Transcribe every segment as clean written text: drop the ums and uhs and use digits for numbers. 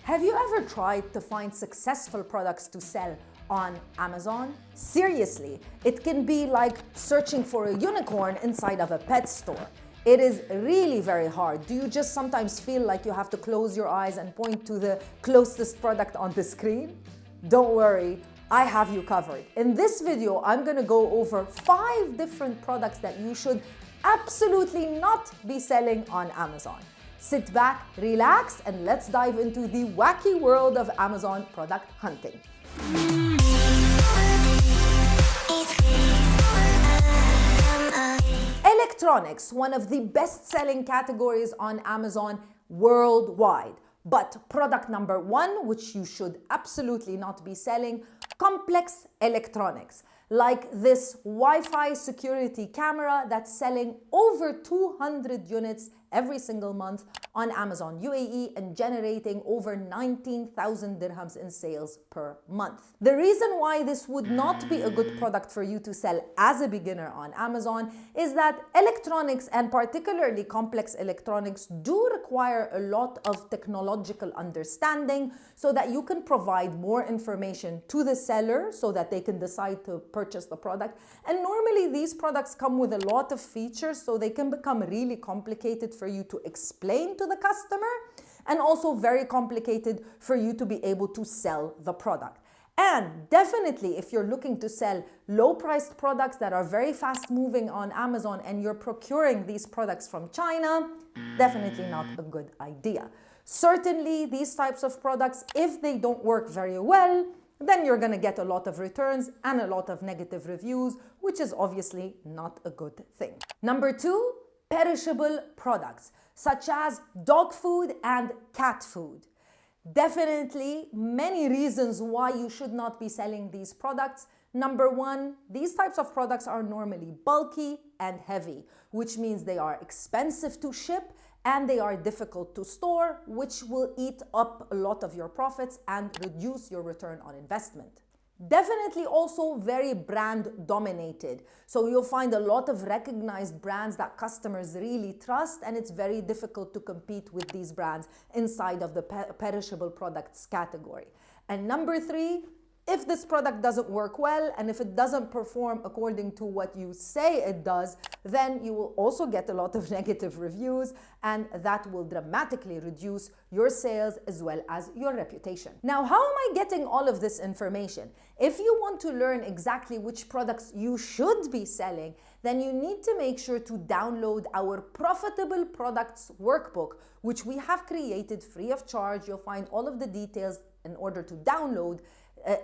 Have you ever tried to find successful products to sell on Amazon? Seriously, it can be like searching for a unicorn inside of a pet store. It is really very hard. Do you just sometimes feel like you have to close your eyes and point to the closest product on the screen? Don't worry, I have you covered. In this video, I'm gonna go over 5 different products that you should absolutely not be selling on Amazon. Sit back, relax, and let's dive into the wacky world of Amazon product hunting. Electronics, one of the best-selling categories on Amazon worldwide. But product number 1, which you should absolutely not be selling, complex electronics. Like this Wi-Fi security camera that's selling over 200 units every single month on Amazon UAE and generating over 19,000 dirhams in sales per month. The reason why this would not be a good product for you to sell as a beginner on Amazon is that electronics, and particularly complex electronics, do require a lot of technological understanding so that you can provide more information to the seller so that they can decide to purchase the product. And normally these products come with a lot of features, so they can become really complicated for you to explain to the customer, and also very complicated for you to be able to sell the product. And definitely, if you're looking to sell low-priced products that are very fast-moving on Amazon and you're procuring these products from China, definitely not a good idea. Certainly, these types of products, if they don't work very well, then you're going to get a lot of returns and a lot of negative reviews, which is obviously not a good thing. Number 2, perishable products, such as dog food and cat food. Definitely many reasons why you should not be selling these products. Number 1, these types of products are normally bulky and heavy, which means they are expensive to ship and they are difficult to store, which will eat up a lot of your profits and reduce your return on investment. Definitely also very brand dominated. So you'll find a lot of recognized brands that customers really trust, and it's very difficult to compete with these brands inside of the perishable products category. And number 3, if this product doesn't work well and if it doesn't perform according to what you say it does, then you will also get a lot of negative reviews, and that will dramatically reduce your sales as well as your reputation. Now, how am I getting all of this information? If you want to learn exactly which products you should be selling, then you need to make sure to download our Profitable Products Workbook, which we have created free of charge. You'll find all of the details in order to download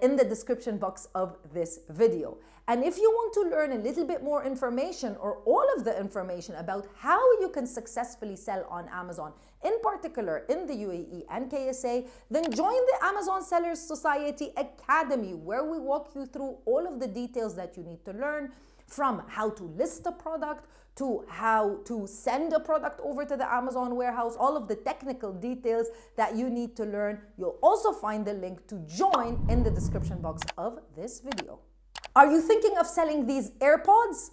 in the description box of this video. And if you want to learn a little bit more information or all of the information about how you can successfully sell on Amazon, in particular in the UAE and KSA, then join the Amazon Sellers Society Academy, where we walk you through all of the details that you need to learn, from how to list a product to how to send a product over to the Amazon warehouse, all of the technical details that you need to learn. You'll also find the link to join in the description box of this video. Are you thinking of selling these AirPods?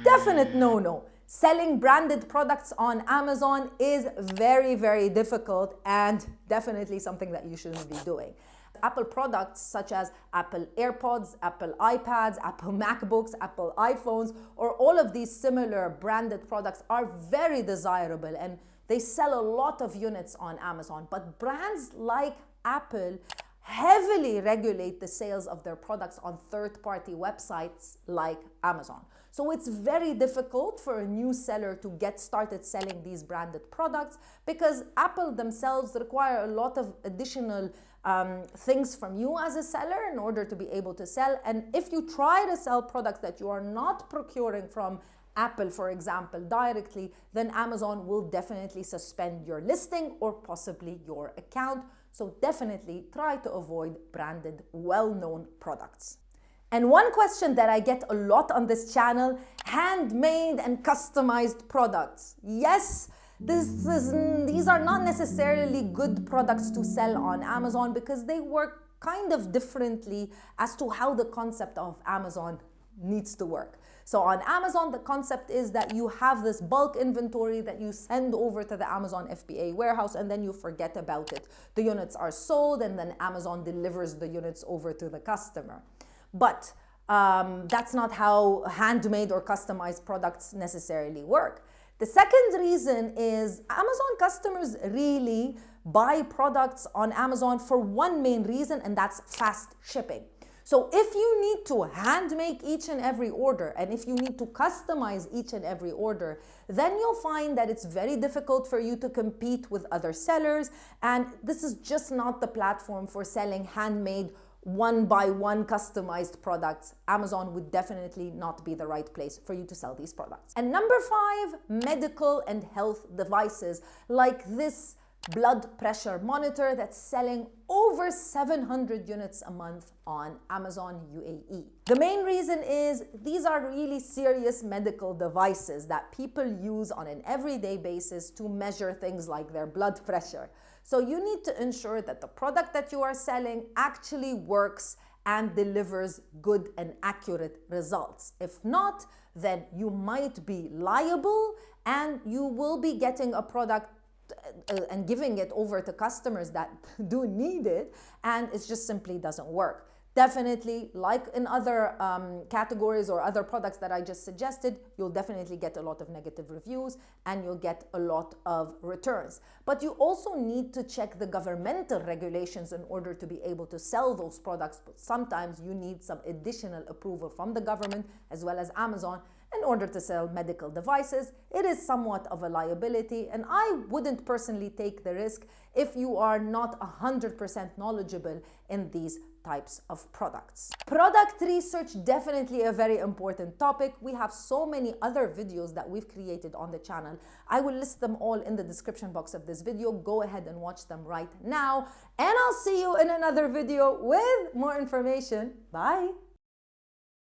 Definite no-no. Selling branded products on Amazon is very, very difficult and definitely something that you shouldn't be doing. Apple products such as Apple AirPods, Apple iPads, Apple MacBooks, Apple iPhones, or all of these similar branded products are very desirable and they sell a lot of units on Amazon. But brands like Apple heavily regulate the sales of their products on third-party websites like Amazon. So it's very difficult for a new seller to get started selling these branded products because Apple themselves require a lot of additional things from you as a seller in order to be able to sell. And if you try to sell products that you are not procuring from Apple, for example, directly, then Amazon will definitely suspend your listing or possibly your account. So definitely try to avoid branded, well-known products. And one question that I get a lot on this channel, handmade and customized products. Yes, these are not necessarily good products to sell on Amazon because they work kind of differently as to how the concept of Amazon needs to work. So on Amazon, the concept is that you have this bulk inventory that you send over to the Amazon FBA warehouse, and then you forget about it. The units are sold, and then Amazon delivers the units over to the customer. But that's not how handmade or customized products necessarily work. The second reason is Amazon customers really buy products on Amazon for one main reason, and that's fast shipping. So if you need to hand make each and every order, and if you need to customize each and every order, then you'll find that it's very difficult for you to compete with other sellers. And this is just not the platform for selling handmade one by one customized products. Amazon would definitely not be the right place for you to sell these products. And number 5, medical and health devices like this blood pressure monitor that's selling over 700 units a month on Amazon UAE. The main reason is these are really serious medical devices that people use on an everyday basis to measure things like their blood pressure. So you need to ensure that the product that you are selling actually works and delivers good and accurate results. If not, then you might be liable and you will be getting a product and giving it over to customers that do need it, and it just simply doesn't work. Definitely, like in other categories or other products that I just suggested, you'll definitely get a lot of negative reviews and you'll get a lot of returns. But you also need to check the governmental regulations in order to be able to sell those products. But sometimes you need some additional approval from the government as well as Amazon in order to sell medical devices. It is somewhat of a liability, and I wouldn't personally take the risk if you are not 100% knowledgeable in these types of products. Product research, definitely a very important topic. We have so many other videos that we've created on the channel. I will list them all in the description box of this video. Go ahead and watch them right now, and I'll see you in another video with more information. Bye.